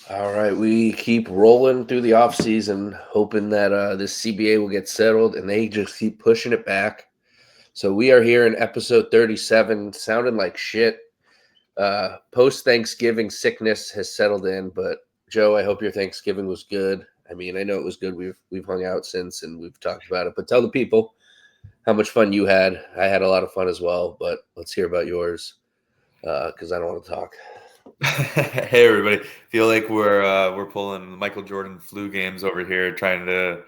All right, we keep rolling through the off season, hoping that this CBA will get settled, and they just keep pushing it back. So we are here in episode 37, sounding like shit. Post Thanksgiving sickness has settled in, but Joe, I hope your Thanksgiving was good. I mean, I know it was good. We've hung out since and we've talked about it, but tell the people how much fun you had. I had a lot of fun as well, but let's hear about yours because I don't want to talk. Hey everybody! Feel like we're pulling Michael Jordan flu games over here, trying to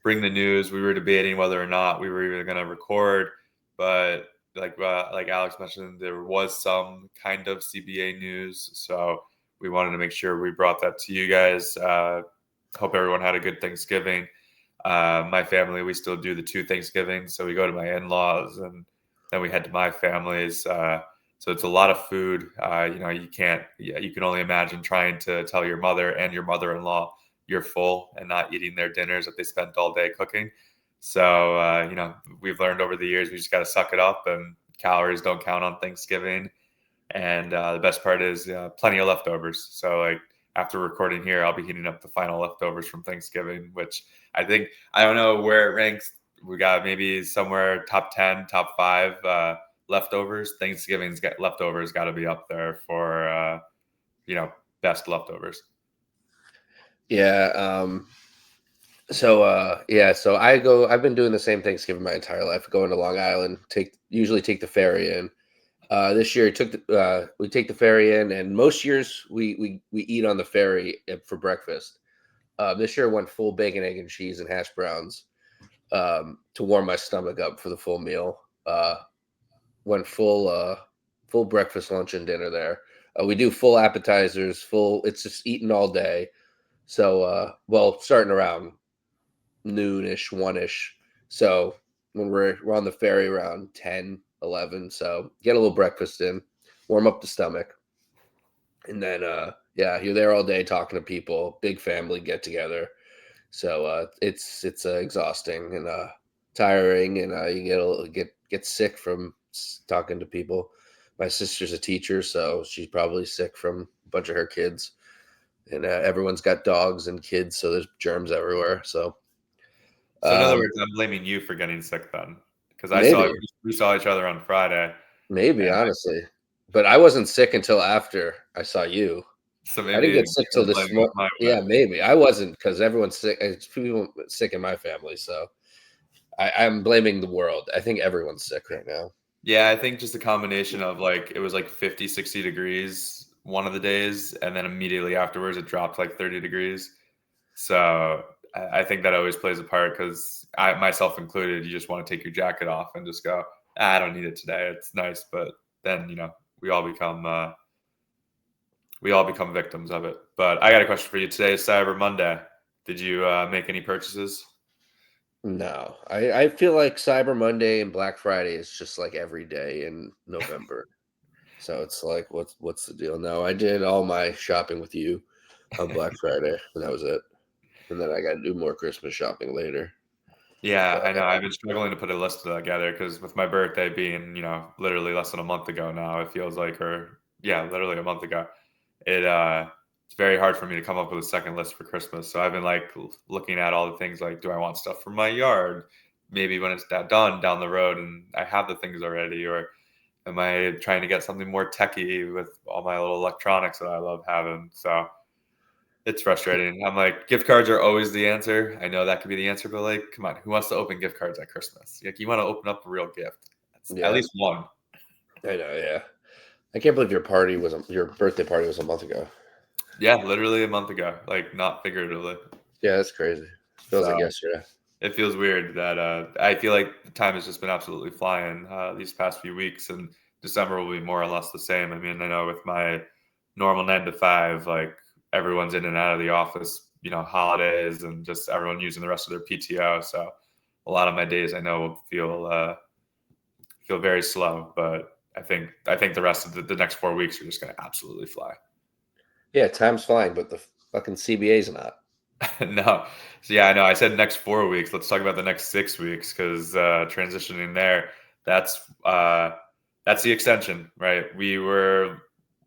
bring the news. We were debating whether or not we were even going to record, but like Alex mentioned, there was some kind of CBA news, so we wanted to make sure we brought that to you guys. Hope everyone had a good Thanksgiving. My family, we still do the two Thanksgivings, so we go to my in-laws and then we head to my family's. So it's a lot of food. You can't. Yeah, you can only imagine trying to tell your mother and your mother-in-law you're full and not eating their dinners that they spent all day cooking. So we've learned over the years we just got to suck it up, and calories don't count on Thanksgiving. And the best part is plenty of leftovers. So like after recording here, I'll be heating up the final leftovers from Thanksgiving, which I don't know where it ranks. We got maybe somewhere top 10, top 5 leftovers. Thanksgiving's got leftovers got to be up there for best leftovers. Yeah. So I've been doing the same Thanksgiving my entire life, going to Long Island, usually take the ferry in. This year we take the ferry in, and most years we eat on the ferry for breakfast. This year I went full bacon, egg, and cheese and hash browns to warm my stomach up for the full meal. Went full breakfast, lunch, and dinner there. We do full appetizers, full. It's just eating all day. So starting around noonish, 1ish. So when we're on the ferry around 10, 11. So get a little breakfast in, warm up the stomach, and then you're there all day talking to people. Big family get together. So it's exhausting and tiring, and you get sick from talking to people. My sister's a teacher, so she's probably sick from a bunch of her kids, and everyone's got dogs and kids, so there's germs everywhere. So So in other um, words, I'm blaming you for getting sick then, because maybe. we saw each other on Friday, Maybe, and honestly. But I wasn't sick until after I saw you. so I didn't maybe get sick till the this blame goes my way. Yeah, maybe. I wasn't because everyone's sick. It's people sick in my family, so I'm blaming the world. I think everyone's sick right now. Yeah, I think just a combination of like it was like 50, 60 degrees one of the days, and then immediately afterwards it dropped like 30 degrees. So I think that always plays a part because I myself included, you just want to take your jacket off and just go, I don't need it today. It's nice, but then we all become victims of it. But I got a question for you. Today is Cyber Monday. Did you make any purchases? No, I feel like Cyber Monday and Black Friday is just like every day in November. So it's like, what's the deal? No, I did all my shopping with you on Black Friday, and that was it. And then I got to do more Christmas shopping later. Yeah, But I know. I've been struggling to put a list together because with my birthday being, literally less than a month ago now, it feels like, or yeah, literally a month ago, it's very hard for me to come up with a second list for Christmas. So I've been like looking at all the things like, do I want stuff for my yard? Maybe when it's done down the road and I have the things already, or am I trying to get something more techy with all my little electronics that I love having? So it's frustrating. I'm like, gift cards are always the answer. I know that could be the answer, but like, come on, who wants to open gift cards at Christmas? Like, you want to open up a real gift. That's at yeah, least one. I know. Yeah, I can't believe your birthday party was a month ago. Yeah, literally a month ago, like not figuratively. Yeah, that's crazy. Feels like So yesterday. it feels weird that I feel like the time has just been absolutely flying these past few weeks, and December will be more or less the same. I mean, I know with my normal 9 to 5, like everyone's in and out of the office, holidays and just everyone using the rest of their PTO. So a lot of my days I know will feel very slow, but I think the rest of the next 4 weeks are just going to absolutely fly. Yeah, time's flying, but the fucking CBA's not. No. So yeah, I know. I said next 4 weeks. Let's talk about the next 6 weeks because transitioning there, that's uh, that's the extension, right? We were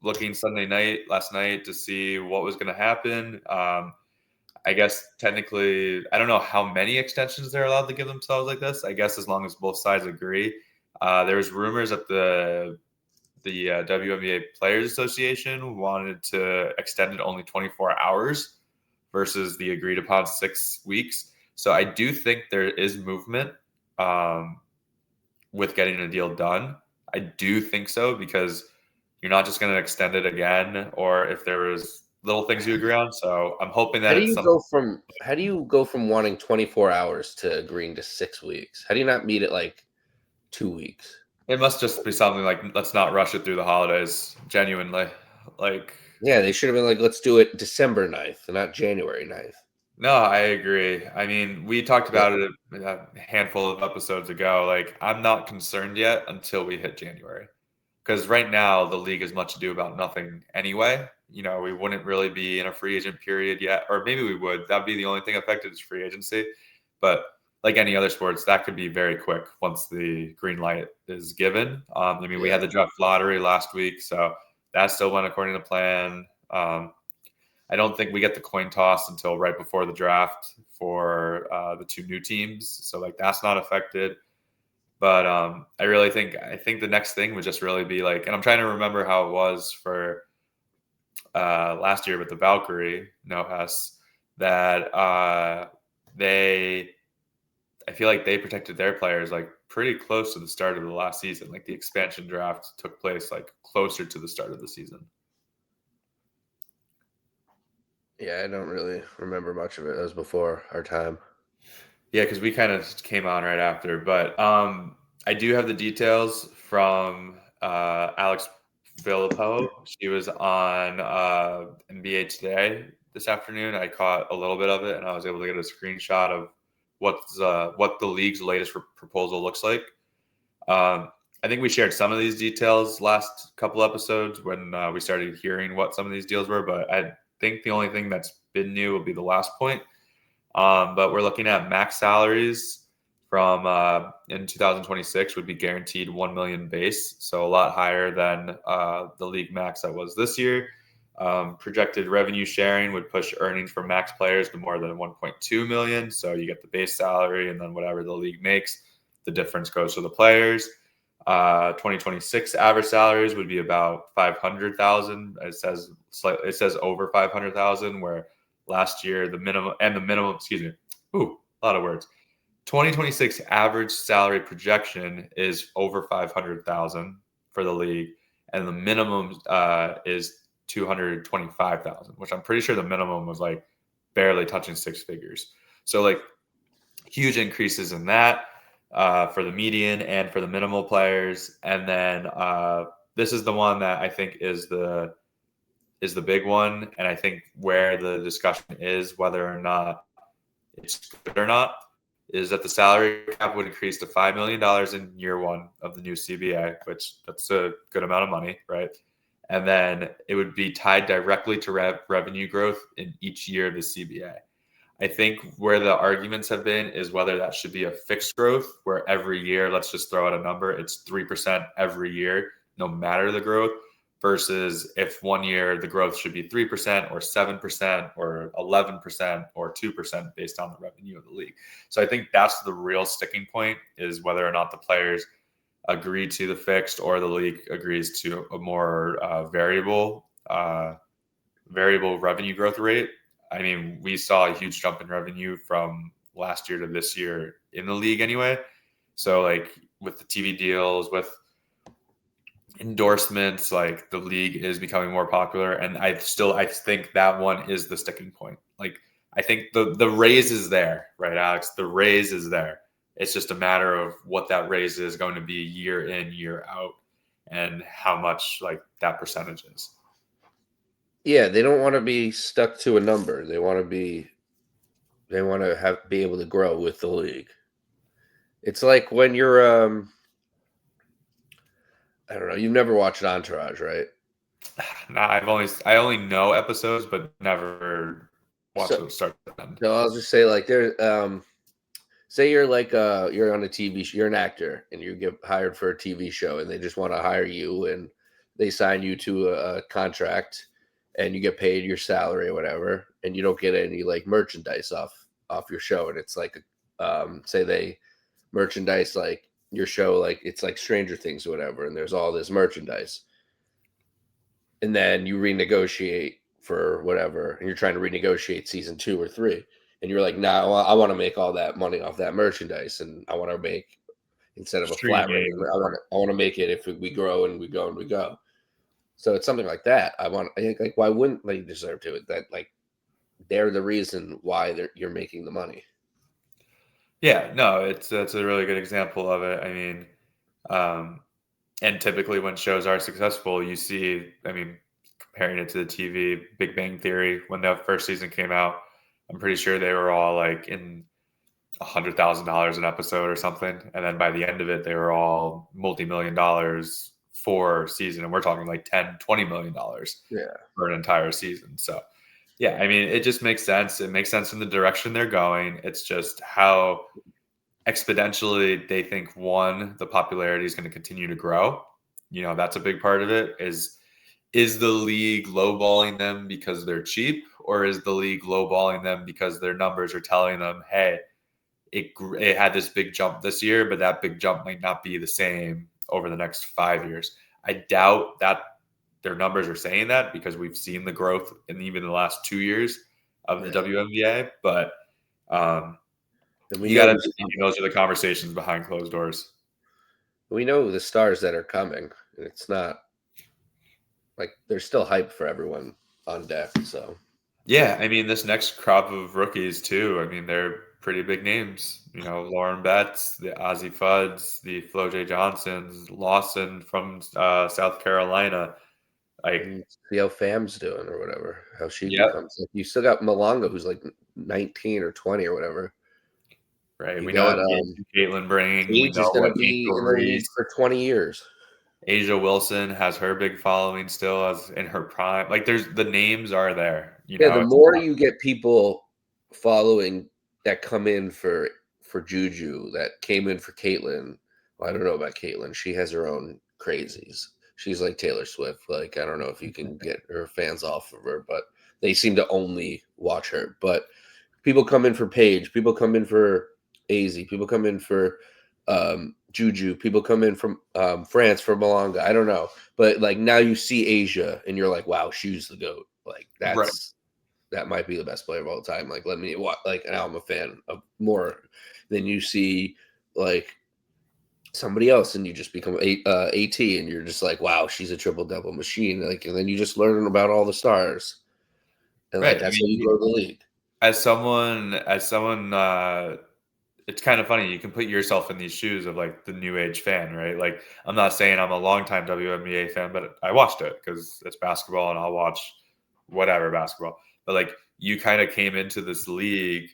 looking Sunday night last night to see what was going to happen. I guess technically, I don't know how many extensions they're allowed to give themselves like this. I guess as long as both sides agree. There was rumors that the WNBA Players Association wanted to extend it only 24 hours versus the agreed upon 6 weeks. So I do think there is movement with getting a deal done. I do think so because you're not just going to extend it again, or if there was little things you agree on. So I'm hoping How that do it's you something. go from wanting 24 hours to agreeing to 6 weeks? How do you not meet at like 2 weeks? It must just be something like let's not rush it through the holidays. Genuinely, like Yeah, they should have been like, let's do it December 9th, not January 9th. no, I agree. I mean, we talked Yeah, about it a handful of episodes ago. Like, I'm not concerned yet until we hit January. Because right now, the league is much ado about nothing anyway. You know, we wouldn't really be in a free agent period yet, or maybe we would. That'd be the only thing affected is free agency. But like any other sports, that could be very quick once the green light is given. I mean, we had yeah. the draft lottery last week, so that still went according to plan. I don't think we get the coin toss until right before the draft for the two new teams. So like that's not affected. But I think the next thing would just really be like, and I'm trying to remember how it was for last year with the Valkyrie, no Hess, that they I feel like they protected their players like pretty close to the start of the last season. Like the expansion draft took place like closer to the start of the season. Yeah, I don't really remember much of it. That was before our time. Yeah, because we kind of came on right after. But I do have the details from Alex Filippo. She was on NBA Today this afternoon. I caught a little bit of it, and I was able to get a screenshot of what the league's latest proposal looks like. I think we shared some of these details last couple episodes when we started hearing what some of these deals were, but I think the only thing that's been new will be the last point. But we're looking at max salaries from in 2026 would be guaranteed 1 million base, so a lot higher than the league max that was this year. Projected revenue sharing would push earnings for max players to more than 1.2 million. So you get the base salary, and then whatever the league makes, the difference goes to the players. 2026 average salaries would be about 500,000. It says over 500,000, where last year the minimum, excuse me, a lot of words. 2026 average salary projection is over 500,000 for the league, and the minimum is 225,000, which I'm pretty sure the minimum was like barely touching six figures. So like huge increases in that for the median and for the minimal players. And then this is the one that I think is the big one, and I think where the discussion is whether or not it's good or not is that the salary cap would increase to $5 million in year one of the new CBA, which that's a good amount of money, right? And then it would be tied directly to revenue growth in each year of the CBA. I think where the arguments have been is whether that should be a fixed growth, where every year, let's just throw out a number, it's 3% every year, no matter the growth, versus if one year the growth should be 3% or 7% or 11% or 2% based on the revenue of the league. So I think that's the real sticking point, is whether or not the players agree to the fixed or the league agrees to a more variable revenue growth rate. I mean, we saw a huge jump in revenue from last year to this year in the league anyway. So like with the TV deals, with endorsements, like the league is becoming more popular, and I think that one is the sticking point. Like I think the raise is there, right, Alex? The raise is there. It's just a matter of what that raise is going to be year in, year out, and how much like that percentage is. Yeah, they don't want to be stuck to a number. They want to be able to grow with the league. It's like when you're I don't know, you've never watched Entourage, right? Nah, I only know episodes, but never watched So them start to end. no, I'll just say like there say you're like you're on a TV show, you're an actor and you get hired for a TV show and they just want to hire you and they sign you to a contract and you get paid your salary or whatever, and you don't get any like merchandise off your show. And it's like, say they merchandise like your show, like it's like Stranger Things or whatever, and there's all this merchandise, and then you renegotiate for whatever, and you're trying to renegotiate season 2 or 3, and you're like, nah, I want to make all that money off that merchandise, and I want to make, instead of a flat rate, Streaming. I want to make it if we grow and we go and we go. So it's something like that. I think, like, why wouldn't they deserve to? That, like, they're the reason why you're making the money. Yeah, no, that's a really good example of it. I mean, and typically when shows are successful, you see, I mean, comparing it to the TV, Big Bang Theory, when the first season came out, I'm pretty sure they were all like in $100,000 an episode or something. And then by the end of it, they were all multi-million dollars for season. And we're talking like $10-20 million for an entire season. So yeah, I mean, it just makes sense. It makes sense in the direction they're going. It's just how exponentially they think, one, the popularity is going to continue to grow. You know, that's a big part of it. Is the league lowballing them because they're cheap, or is the league lowballing them because their numbers are telling them, hey, it had this big jump this year, but that big jump might not be the same over the next 5 years. I doubt that their numbers are saying that, because we've seen the growth in even the last 2 years of the WNBA. But you got to, those are the conversations behind closed doors. We know the stars that are coming. It's not like there's still hype for everyone on deck. So yeah, I mean, this next crop of rookies too, I mean, they're pretty big names. You know, Lauren Betts, the Ozzie Fudds, the Flo J. Johnsons, Lawson from South Carolina. Like, see how Fam's doing or whatever, how she yep. becomes. Like, you still got Malonga, who's like 19 or 20 or whatever. Right. We know what Caitlin bringing. We know is going what to be in the league for 20 years. Asia Wilson has her big following still as in her prime. Like, there's the names are there. You know, the more you get people following that come in for Juju, that came in for Caitlin. Well, I don't know about Caitlin. She has her own crazies. She's like Taylor Swift. Like, I don't know if you can get her fans off of her, but they seem to only watch her. But people come in for Paige. People come in for AZ. People come in for Juju. People come in from France for Malonga. I don't know. But, like, now you see Asia, and you're like, wow, she's the GOAT. Like, that might be the best player of all time. Like, let me watch. Like, now I'm a fan of more than you see, like, somebody else, and you just become AT, and you're just like, wow, she's a triple double machine. Like, and then you just learn about all the stars, and like that's how you grow the league. As someone, it's kind of funny. You can put yourself in these shoes of like the new age fan, right? Like, I'm not saying I'm a longtime WNBA fan, but I watched it because it's basketball, and I'll watch whatever basketball. But like, you kind of came into this league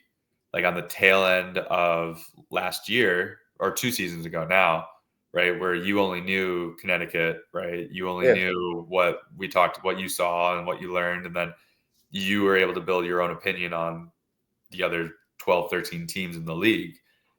like on the tail end of last year or 2 seasons ago now, right? Where you only knew Connecticut, right? You only knew what you saw and what you learned. And then you were able to build your own opinion on the other 12, 13 teams in the league,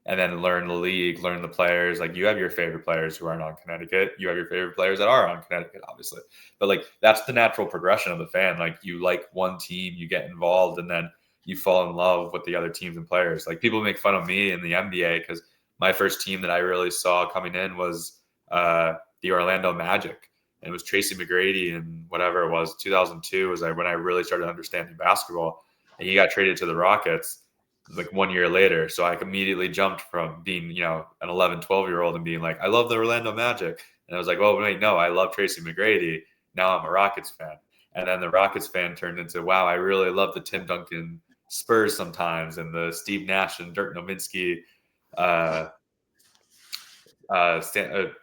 and then learn the league, learn the players. Like, you have your favorite players who aren't on Connecticut. You have your favorite players that are on Connecticut, obviously. But like, that's the natural progression of the fan. Like, you like one team, you get involved, and then you fall in love with the other teams and players. Like, people make fun of me in the NBA because my first team that I really saw coming in was the Orlando Magic. And it was Tracy McGrady, and whatever it was, 2002 was when I really started understanding basketball. And he got traded to the Rockets like 1 year later. So I immediately jumped from being, you know, an 11, 12-year-old and being like, I love the Orlando Magic. And I was like, well, wait, no, I love Tracy McGrady. Now I'm a Rockets fan. And then the Rockets fan turned into, wow, I really love the Tim Duncan Spurs sometimes, and the Steve Nash and Dirk Nowitzki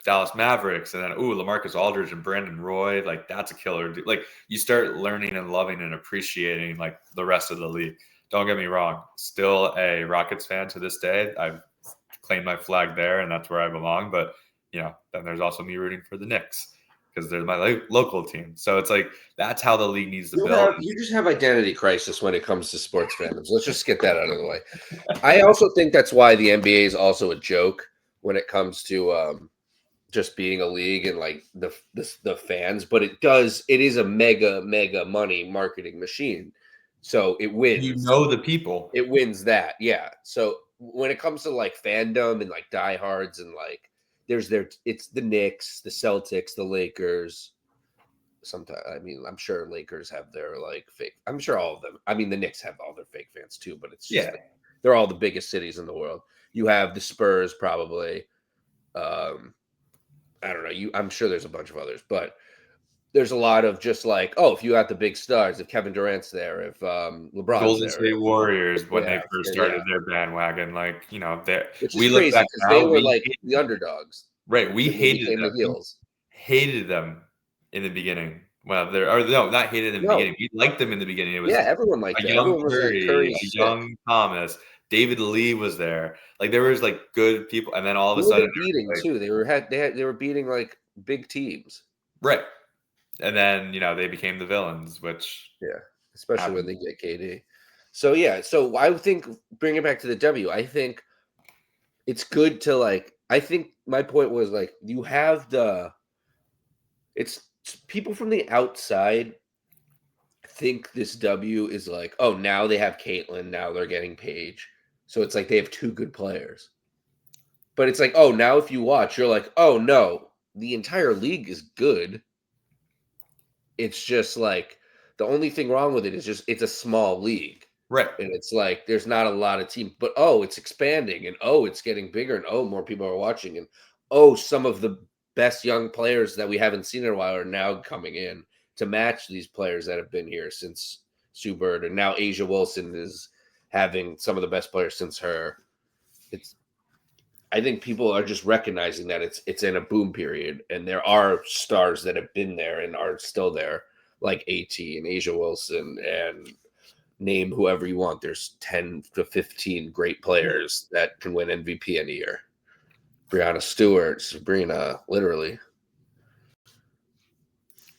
Dallas Mavericks, and then LaMarcus Aldridge and Brandon Roy. Like, that's a killer. Like, you start learning and loving and appreciating like the rest of the league. Don't get me wrong, still a Rockets fan to this day. I've claimed my flag there, and that's where I belong. But, you know, then there's also me rooting for the Knicks because they're my local team. So it's like, that's how the league needs to build. You just have identity crisis when it comes to sports fandoms. Let's just get that out of the way. I also think that's why the NBA is also a joke when it comes to just being a league and like the fans, but it is a mega money marketing machine. So it You wins. know the people. It wins that. Yeah. So when it comes to like fandom and like diehards and like it's the Knicks, the Celtics, the Lakers. Sometimes I mean I'm sure Lakers have their like fake. I'm sure all of them. I mean the Knicks have all their fake fans too, but it's just Yeah. like, they're all the biggest cities in the world. You have the Spurs probably. Um, I don't know. I'm sure there's a bunch of others, but there's a lot of just like, oh, if you got the big stars, if Kevin Durant's there, if LeBron's Golden there, State Warriors when they yeah, first yeah, started their bandwagon, like, which is we look crazy back because they now, were like the underdogs. we Then they hated became the them. We heels. hated them in the beginning. Well, no, not hated them in the No, beginning. We liked them in the beginning. It was yeah, everyone liked a it. young Everyone was like Curry, Curry's a sick. young Thomas, David Lee was there. Like there was like good people, and then all of Who a were they sudden, beating like, too? They were beating like big teams. right, and then they became the villains, which Yeah, especially when happened. they get KD. So yeah, so I think bring it back to the W. I think it's good to like. I think my point was like you have it's people from the outside think this W is like, oh, now they have Caitlyn, now they're getting Paige. So it's like they have two good players. But it's like, oh, now if you watch, you're like, oh no, the entire league is good. It's just like the only thing wrong with it is just it's a small league. Right. And it's like there's not a lot of teams, but oh, it's expanding and oh, it's getting bigger and oh, more people are watching and oh, some of the best young players that we haven't seen in a while are now coming in to match these players that have been here since Sue Bird, and now Asia Wilson is having some of the best players since her. It's I think people are just recognizing that it's in a boom period, and there are stars that have been there and are still there, like AT and Asia Wilson, and name whoever you want. There's 10 to 15 great players that can win MVP in a year. Brianna Stewart, Sabrina, literally.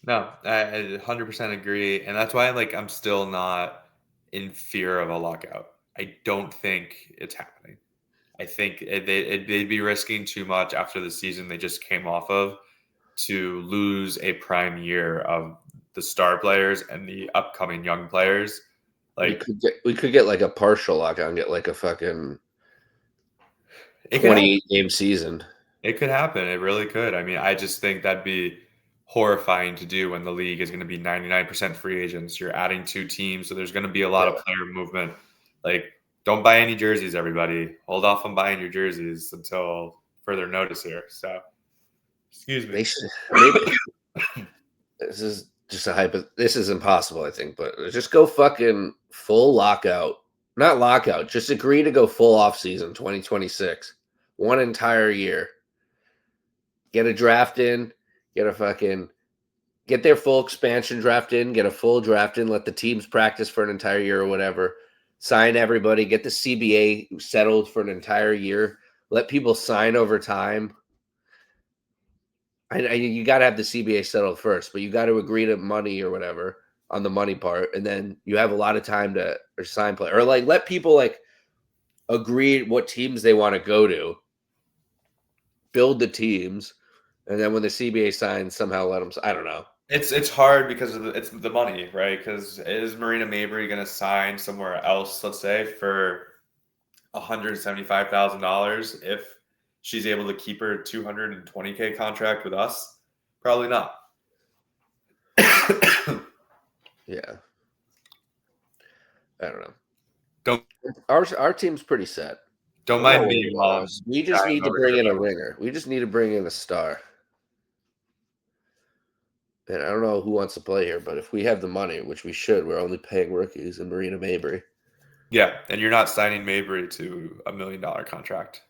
No, I 100% agree, and that's why I'm still not in fear of a lockout. I don't think it's happening. I think they'd be risking too much after the season they just came off of to lose a prime year of the star players and the upcoming young players. We Like could get like a partial lockout and get like a fucking it could happen. 28 game season. It could happen. It really could. I mean, I just think that'd be horrifying to do when the league is going to be 99% free agents. You're adding two teams, so there's going to be a lot of player movement. Like, don't buy any jerseys, everybody. Hold off on buying your jerseys until further notice here. So, excuse me. This is just a hypo. This is impossible, I think, but just go fucking full lockout. Not lockout. Just agree to go full off season 2026. One entire year. Get a draft in. Get their full expansion draft in. Get a full draft in. Let the teams practice for an entire year or whatever. Sign everybody. Get the CBA settled for an entire year. Let people sign over time. You got to have the CBA settled first, but you got to agree to money or whatever on the money part, and then you have a lot of time to sign play or like let people like agree what teams they want to go to, build the teams, and then when the CBA signs, somehow let them. I don't know. It's hard because it's the money, right? Because is Marina Mabrey going to sign somewhere else, let's say, for $175,000 if she's able to keep her $220K contract with us? Probably not. Yeah, I don't know. Don't Our team's pretty set. don't mind me while I'm We just need to over bring here. in a ringer. We just need to bring in a star. And I don't know who wants to play here, but if we have the money, which we should, we're only paying rookies and Marina Mabrey. Yeah, and you're not signing Mabrey to $1 million contract.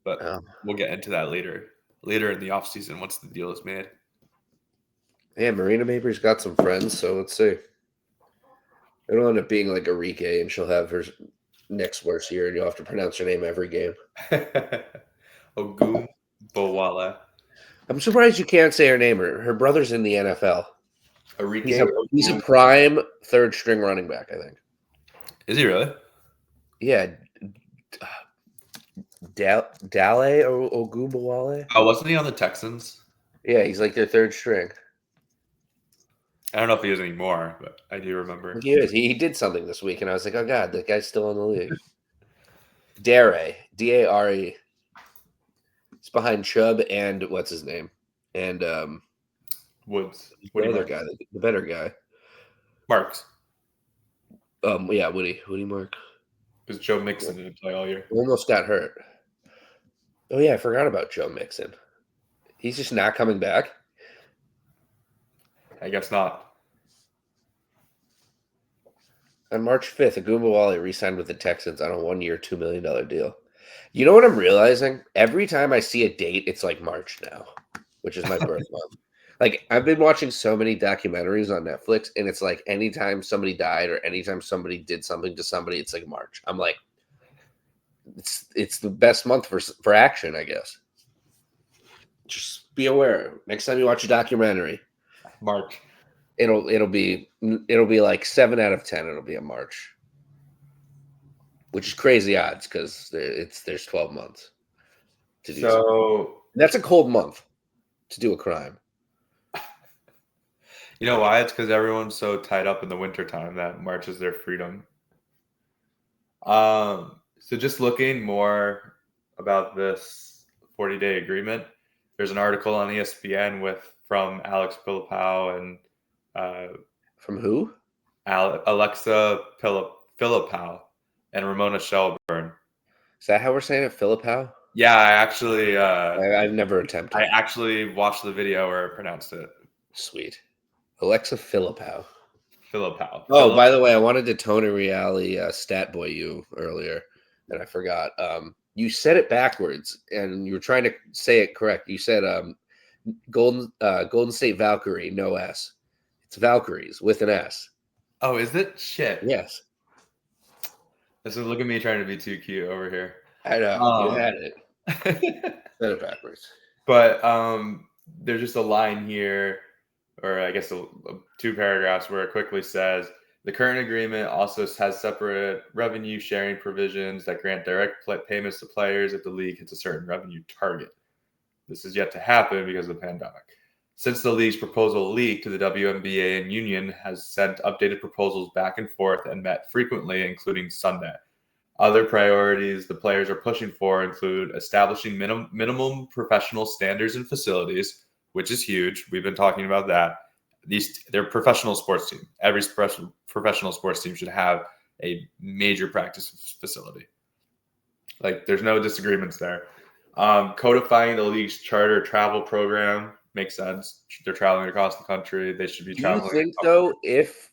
But we'll get into that later in the offseason once the deal is made. Yeah, Marina Mabrey's got some friends, so let's see. It'll end up being like Arike, and she'll have her next worst year, and you'll have to pronounce her name every game. Ogum Bowala. I'm surprised you can't say her name. Her brother's in the NFL. Arike. He's a prime third string running back, I think. Is he really? Yeah. Dale or Ogunbowale. Oh, wasn't he on the Texans? Yeah, he's like their third string. I don't know if he is anymore, but I do remember. He is. He did something this week, and I was like, oh god, that guy's still in the league. Dare, Dare. It's behind Chubb and what's his name, and Woods. the Woody other Marks. guy, the better guy. Marks. Yeah, Woody Mark. Because Joe Mixon didn't play all year. Almost got hurt. Oh yeah, I forgot about Joe Mixon. He's just not coming back. I guess not. On March 5th, Ogunbowale re-signed with the Texans on a 1-year, $2 million deal. You know what I'm realizing? Every time I see a date, it's like March now, which is my birth month. Like, I've been watching so many documentaries on Netflix, and it's like anytime somebody died or anytime somebody did something to somebody, it's like March. I'm like, it's the best month for action, I guess. Just be aware. Next time you watch a documentary, March. it'll be like 7 out of 10. It'll be a March, which is crazy odds because there's 12 months to do. So That's a cold month to do a crime. you know why? It's because everyone's so tied up in the wintertime that March is their freedom. So just looking more about this 40-day agreement, there's an article on ESPN from Alex Philippou and From who? Alexa Philippou and Ramona Shelburne. Is that how we're saying it? Philippou? Yeah, I actually I've never attempted. I actually watched the video where I pronounced it. Sweet. Alexa Philippou. Philippou. Oh, by the way, I wanted to Tony Reali stat boy you earlier, and I forgot. You said it backwards, and you were trying to say it correct. You said Golden State Valkyrie, no S. It's Valkyries with an S. Oh, is it? Shit. Yes. This is look at me trying to be too cute over here. I know. You had it. Said it backwards. But there's just a line here, or I guess 2 paragraphs where it quickly says, the current agreement also has separate revenue sharing provisions that grant direct payments to players if the league hits a certain revenue target. This is yet to happen because of the pandemic. Since the league's proposal leaked, the WNBA and union has sent updated proposals back and forth and met frequently, including Sunday. Other priorities the players are pushing for include establishing minimum professional standards and facilities, which is huge. We've been talking about that. They're a professional sports team. Every professional sports team should have a major practice facility. Like, there's no disagreements there. Codifying the league's charter travel program makes sense. They're traveling across the country. They should be traveling. Do you think, though, if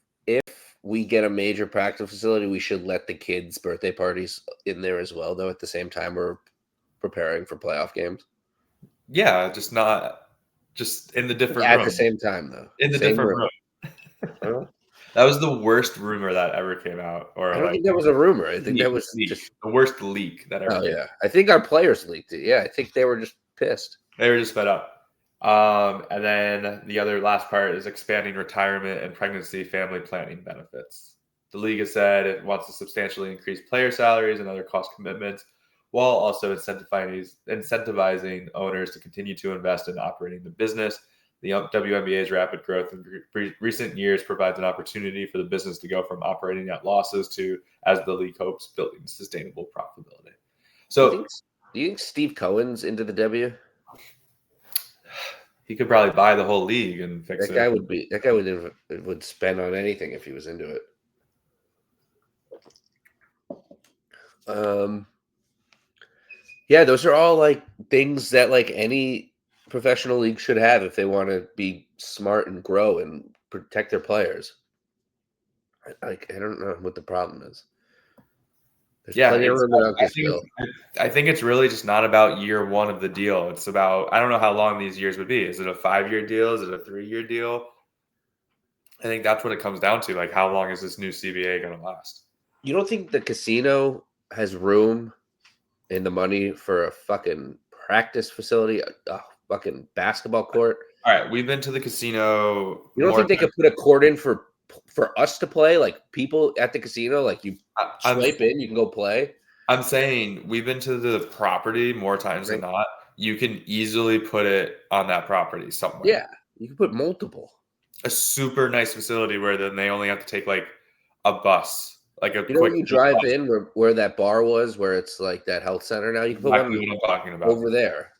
we get a major practice facility, we should let the kids' birthday parties in there as well, though, at the same time we're preparing for playoff games? Yeah, just in the different At room. the same time, though. In the Same different room. That was the worst rumor that ever came out. Or I don't think that was a rumor. I think that was just the worst leak that ever came out. I think our players leaked it. Yeah, I think they were just pissed. They were just fed up. And then the last part is expanding retirement and pregnancy family planning benefits. The league has said it wants to substantially increase player salaries and other cost commitments, while also incentivizing owners to continue to invest in operating the business. The WNBA's rapid growth in recent years provides an opportunity for the business to go from operating at losses to, as the league hopes, building sustainable profitability. So, do you think Steve Cohen's into the W? He could probably buy the whole league and fix it. That guy would spend on anything if he was into it. Yeah, those are all like things that like any professional league should have if they want to be smart and grow and protect their players. I don't know what the problem is. There's plenty of room in Uncle Phil. I think it's really just not about year one of the deal. It's about, I don't know how long these years would be. Is it a 5-year deal? Is it a 3-year deal? I think that's what it comes down to. Like, how long is this new CBA going to last? You don't think the casino has room in the money for a fucking practice facility, a fucking basketball court? All right, we've been to the casino. You don't think they could put a court in for us to play? Like, people at the casino, like, you swipe in, you can go play. I'm saying we've been to the property more times than Right? not. You can easily put it on that property Yeah, somewhere. you can put multiple. A super nice facility where then they only have to take like a bus, like a You know, quick when you drive bus. in where that bar was, where it's like that health center now, you can put Exactly one what I'm talking about. over there.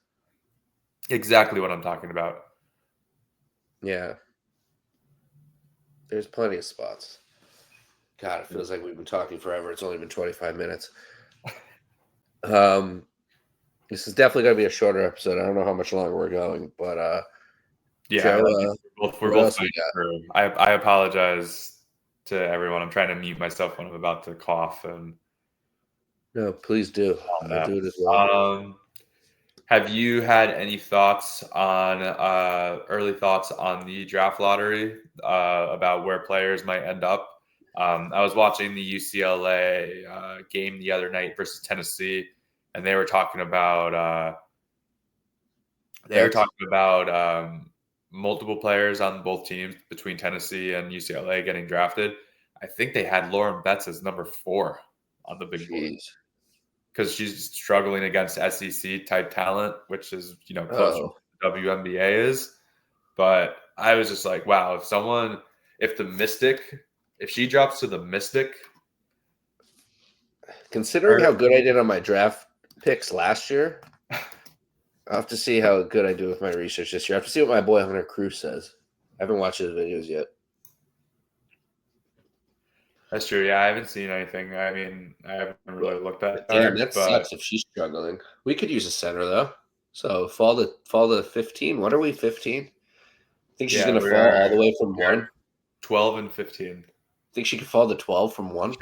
Exactly what I'm talking about. Yeah, there's plenty of spots. God, it feels like we've been talking forever. It's only been 25 minutes. Um, this is definitely going to be a shorter episode. I don't know how much longer we're going, but Yeah, Joe, I mean, we're what both else we fighting got? for. I apologize to everyone. I'm trying to mute myself when I'm about to cough and No, please do. all I that. do it as well. Have you had any thoughts on early thoughts on the draft lottery about where players might end up? I was watching the UCLA game the other night versus Tennessee, and they were talking about That's multiple players on both teams between Tennessee and UCLA getting drafted. I think they had Lauren Betts as number 4 on the big board jeez. because she's struggling against SEC type talent, which is closer to Oh, WNBA is. But I was just like, wow, if she drops to the Mystic, considering or how good I did on my draft picks last year, I'll have to see how good I do with my research this year. I have to see what my boy Hunter Cruz says. I haven't watched his videos yet. that's true. Yeah, I haven't seen anything. I mean, I haven't really looked at But damn, her, that but sucks if she's struggling. We could use a center though. So fall to 15. What are we, 15? Think she's yeah, gonna fall all the way from one? 12 and 15. Think she could fall to 12 from one?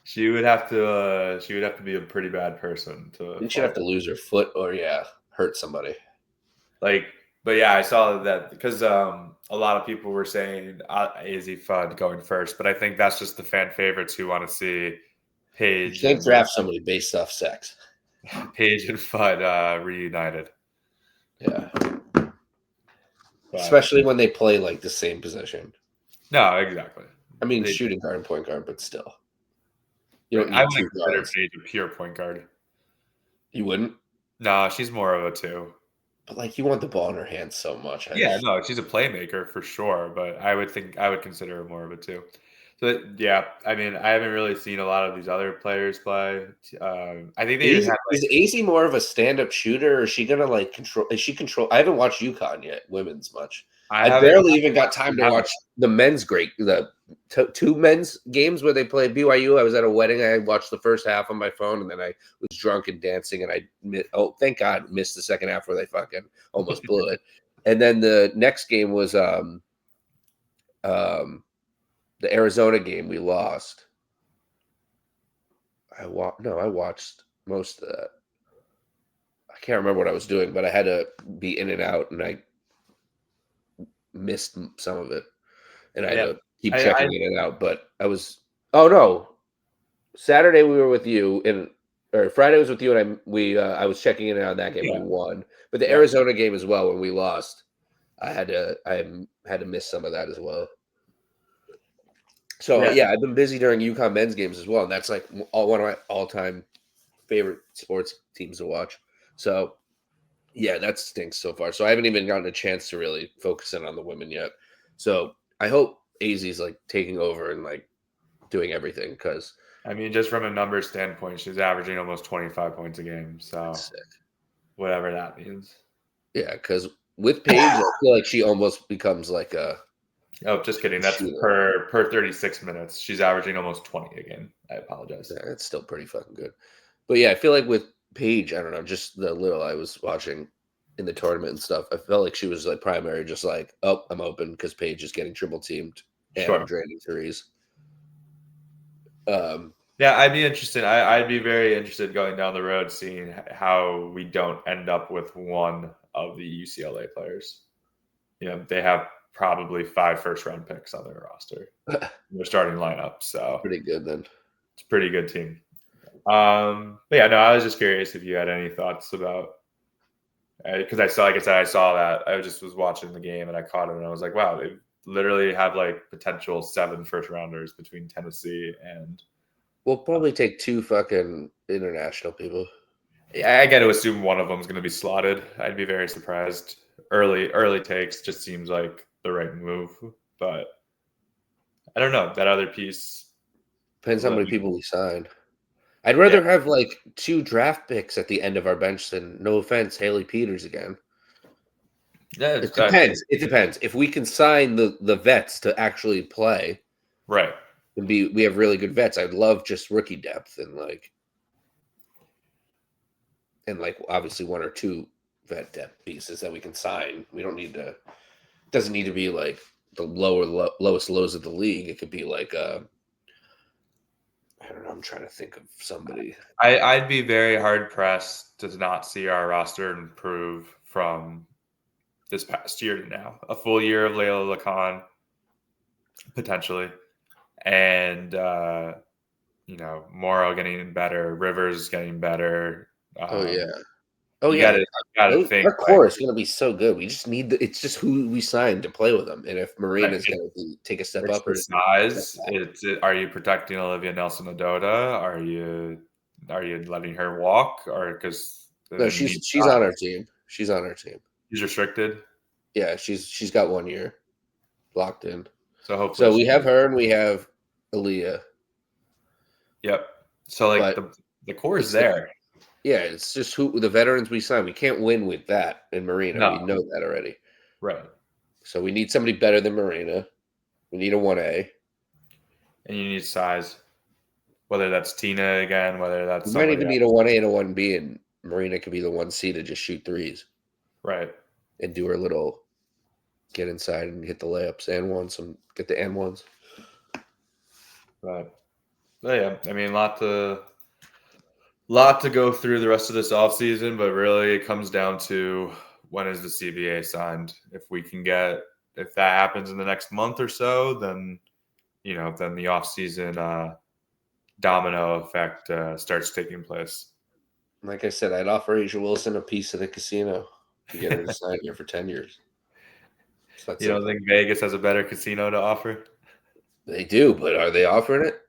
She would have to be a pretty bad person to Think she'd have fall. to lose her foot or hurt somebody. Like, but yeah, I saw that because a lot of people were saying AZ Fudd going first, but I think that's just the fan favorites who want to see You Paige can't and draft somebody based off sex. Fudd reunited. Yeah. But Especially when they play like the same position. no, exactly. I mean, Paige, shooting guard and point guard, but still. You right. don't I need wouldn't two consider guards. Paige a pure point guard. You wouldn't? No, she's more of a 2. But like you want the ball in her hands so much. I Yeah, just no, she's a playmaker for sure, but I would consider her more of a 2. So yeah, I mean, I haven't really seen a lot of these other players play. I think they just AZ, had like is AZ more of a stand-up shooter, or is she gonna like control? Is she control? I haven't watched UConn yet, women's much. I I haven't barely even got we time to haven't. watch the men's two men's games where they played BYU. I was at a wedding. I watched the first half on my phone, and then I was drunk and dancing, and thank God, missed the second half where they fucking almost blew it. And then the next game was um the Arizona game. We lost. I watched most of that. I can't remember what I was doing, but I had to be in and out, and I missed some of it, and I had Yeah. to keep I checking in and out. But I was, oh no, Saturday we were with you, and or Friday was with you, and I was checking in and out on that game. We yeah, won, but the yeah. Arizona game as well when we lost, I had to miss some of that as well. So Yeah. yeah, I've been busy during UConn men's games as well, and that's like one of my all-time favorite sports teams to watch. So yeah, that stinks so far. So I haven't even gotten a chance to really focus in on the women yet. So I hope AZ's like taking over and like doing everything because I mean, just from a numbers standpoint, she's averaging almost 25 points a game. So that's sick. whatever that means. Yeah, because with Paige, I feel like she almost becomes like a Oh, just kidding. That's shooter. per 36 minutes. She's averaging almost 20 a game. I apologize. Yeah, it's still pretty fucking good. But yeah, I feel like with Paige, I don't know, just the little I was watching in the tournament and stuff, I felt like she was like primary, just like, oh, I'm open because Paige is getting triple teamed and I'm Sure. draining threes. Um, Yeah, I'd be interested. I'd be very interested going down the road, seeing how we don't end up with one of the UCLA players. They have probably 5 first-round picks on their roster, their starting lineup. So pretty good then. it's a pretty good team. But yeah, no, I was just curious if you had any thoughts about because like I said, I saw that. I just was watching the game and I caught it, and I was like, wow, they literally have like potential 7 first rounders between Tennessee and We'll probably take 2 fucking international people. I got to assume one of them is going to be slotted. I'd be very surprised. Early takes just seems like the right move, but I don't know. That other piece, Depends how let many me, people we sign. I'd yeah, rather have, like, 2 draft picks at the end of our bench than, no offense, Haley Peters again. yeah, It depends. It depends. If we can sign the vets to actually play right. and we have really good vets, I'd love just rookie depth and obviously 1 or 2 vet depth pieces that we can sign. We don't need to. It doesn't need to be like the lowest lows of the league. It could be like I don't know. I'm trying to think of somebody. I'd be very hard pressed to not see our roster improve from this past year to now. A full year of Layla Lacan, potentially, and Morrow getting better, Rivers getting better. Oh yeah. Um, Oh you yeah. gotta think Our like core is going to be so good. We just need it's just who we signed to play with them, and if Marine right, is going to take a step it's up the or step size. back. Are you protecting Olivia Nelson Adota? Are you letting her walk, or because No, then need she's on size? our team. She's on our team. She's restricted, Yeah, she's got 1 year locked in. so hopefully So we she. have her and we have Aaliyah, Yep. So like but the core is it's the there. yeah, it's just who the veterans we sign. We can't win with that in Marina. We No, know that already. right. So we need somebody better than Marina. We need a 1A. And you need size, whether that's Tina again, whether that's We might somebody even else. need a 1A and a 1B, and Marina could be the 1C to just shoot threes Right. and do her little get inside and hit the layups and get the and ones. But yeah, I mean, lot to go through the rest of this offseason, but really it comes down to when is the CBA signed. If that happens in the next month or so, then then the offseason domino effect starts taking place. Like I said, I'd offer Asia Wilson a piece of the casino to get her to sign here for 10 years. It's that You don't simple. think Vegas has a better casino to offer? They do, but are they offering it?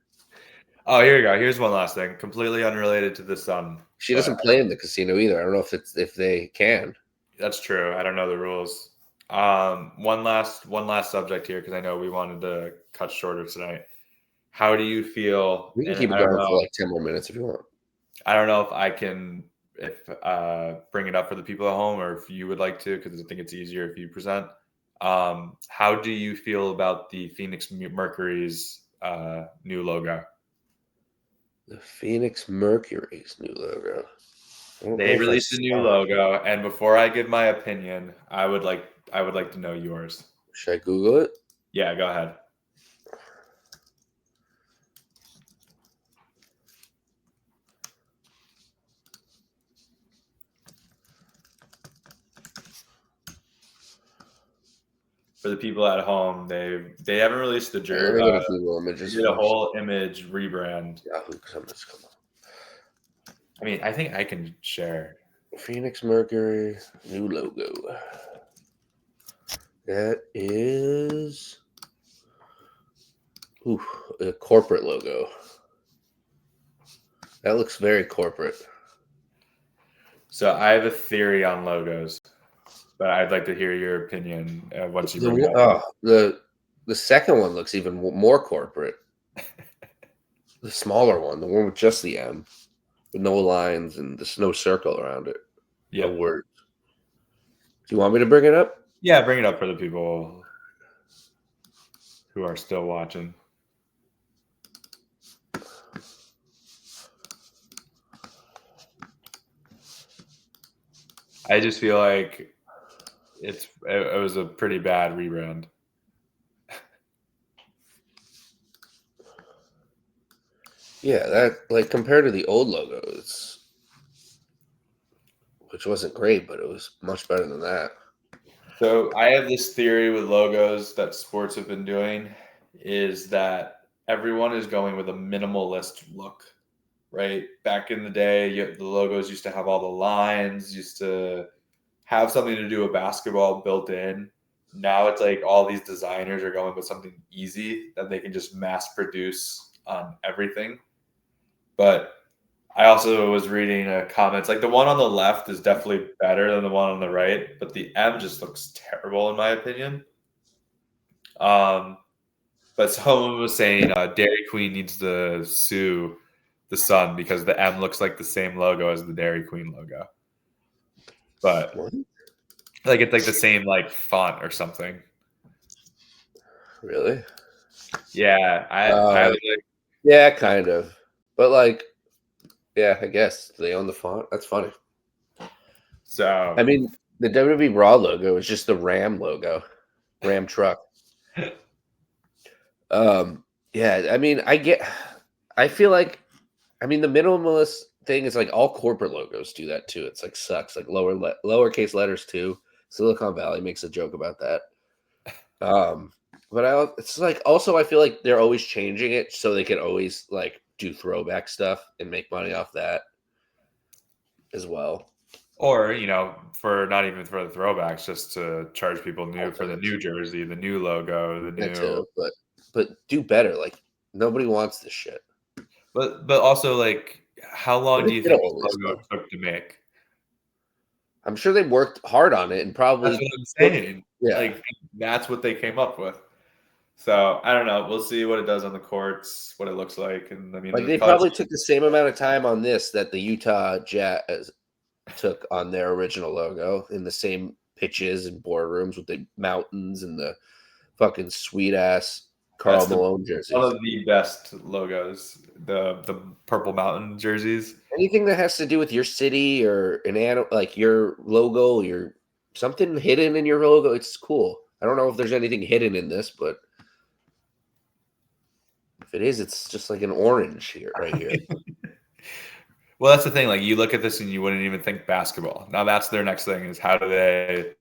Oh, here you go. Here's one last thing, completely unrelated to the Sun, She but doesn't play in the casino either. I don't know if they can. that's true. I don't know the rules. One last subject here because I know we wanted to cut shorter tonight. How do you feel? We can And keep it going for like 10 more minutes if you want. I don't know if I can bring it up for the people at home or if you would like to because I think it's easier if you present. How do you feel about the Phoenix Mercury's new logo? The Phoenix Mercury's new logo. I don't They know if I released a new saw it. logo, and before I give my opinion, I would like to know yours. Should I Google it? Yeah, go ahead. For the people at home, they haven't released the Let me go to Google they Images did a first. whole image rebrand. Yahoo, come on. I mean, I think I can share. Phoenix Mercury new logo. That is a corporate logo. That looks very corporate. So I have a theory on logos, but I'd like to hear your opinion once you The bring it one- up. oh, the second one looks even more corporate. The smaller one, the one with just the M, with no lines and there's no circle around it. No Yeah, words. Do you want me to bring it up? yeah, bring it up for the people who are still watching. I just feel like it was a pretty bad rebrand. Yeah, that compared to the old logos, which wasn't great, but it was much better than that. So I have this theory with logos that sports have been doing is that everyone is going with a minimalist look, right? Back in the day, the logos used to have all the lines, used to have something to do with basketball built in. Now it's like all these designers are going with something easy that they can just mass produce on everything. But I also was reading comments like the one on the left is definitely better than the one on the right, but the M just looks terrible in my opinion. But someone was saying Dairy Queen needs to sue the Sun because the M looks like the same logo as the Dairy Queen logo, but What? like it's like the same like font or something. Really? Yeah, I was like, Yeah, kind of. But like, yeah, I guess they own the font. That's funny. so I mean, the WWE Raw logo is just the Ram logo, Ram truck. Yeah, I mean, I feel like, I mean, the minimalist thing is like all corporate logos do that too. It's like sucks, like lowercase letters too. Silicon Valley makes a joke about that. Um, but it's like also I feel like they're always changing it so they can always like do throwback stuff and make money off that as well. or for not even for the throwbacks, just to charge people new for the Sometimes new jersey, the new logo, the that new. too, but do better. Like nobody wants this shit. But also like, how long Where do did you they get think all this this logo stuff? took to make? I'm sure they worked hard on it and That's probably what I'm put, saying. yeah. Like that's what they came up with. So I don't know. We'll see what it does on the courts, what it looks like, and I mean, Like there's they probably probably took the same amount of time on this that the Utah Jazz took on their original logo in the same pitches and boardrooms with the mountains and the fucking sweet ass Carl that's the Malone one jerseys. of the best logos. The Purple Mountain jerseys. Anything that has to do with your city or an animal, like your logo, your something hidden in your logo, it's cool. I don't know if there's anything hidden in this, but if it is, it's just like an orange here, right here. Well, that's the thing. Like you look at this and you wouldn't even think basketball. Now that's their next thing is how do they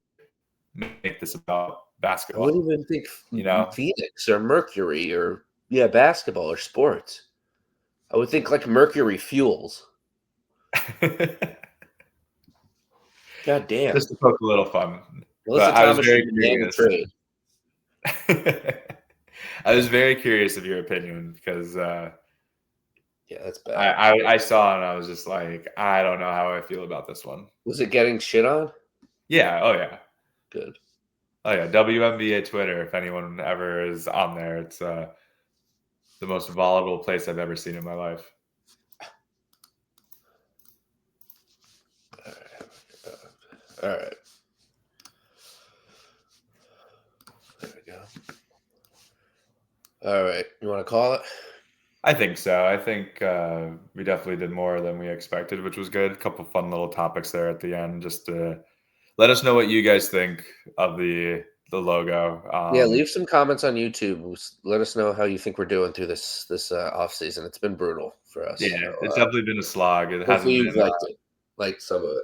make this about I basketball? wouldn't even think You know. Phoenix or Mercury or yeah, basketball or sports. I would think like Mercury fuels. God damn. Just to poke a little fun. Melissa But I was Thomas should very demand a curious. trade. I was very curious of your opinion because Yeah, that's I, bad. I I saw it and I was just like, I don't know how I feel about this one. Was it getting shit on? Yeah, oh yeah. Good. Oh yeah, WNBA Twitter, if anyone ever is on there, it's the most volatile place I've ever seen in my life. All right. There we go. All right. You want to call it? I think so. I think we definitely did more than we expected, which was good. A couple fun little topics there at the end, just to let us know what you guys think of the logo. Yeah, leave some comments on YouTube. Let us know how you think we're doing through this off season. It's been brutal for us. Yeah, So it's definitely been a slog. It hopefully hasn't you've been. liked it, like some of it.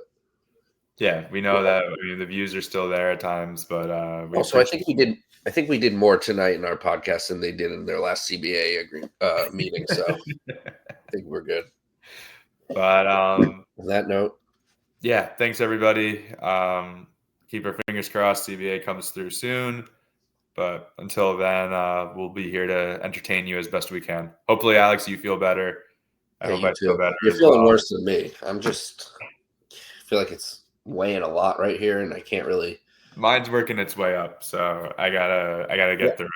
Yeah, we know that. I mean, the views are still there at times, but we Also, I appreciate. think we did. I think we did more tonight in our podcast than they did in their last CBA meeting. So I think we're good. But On that note, yeah, thanks everybody. Keep our fingers crossed. CBA comes through soon. But until then, we'll be here to entertain you as best we can. Hopefully, Alex, you feel better. I yeah, hope you I feel too. better You're as feeling well. worse than me. I'm just feel like it's weighing a lot right here, and I can't really. Mine's working its way up, so I gotta Yeah, get through it.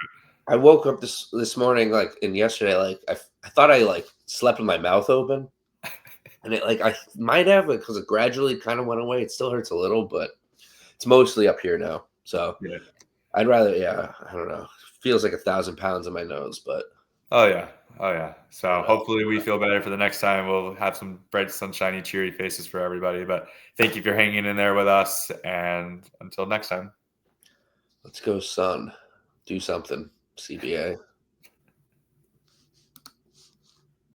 I woke up this morning like and yesterday like I thought I like slept with my mouth open, and it like I might have because it gradually kind of went away. It still hurts a little, but it's mostly up here now. So Yeah. I'd rather, yeah, I don't know. Feels like 1,000 pounds in my nose, but Oh yeah. Oh yeah. So whatever. hopefully we feel better for the next time. We'll have some bright, sunshiny, cheery faces for everybody. But thank you for hanging in there with us. And until next time. Let's go, son. Do something, CBA.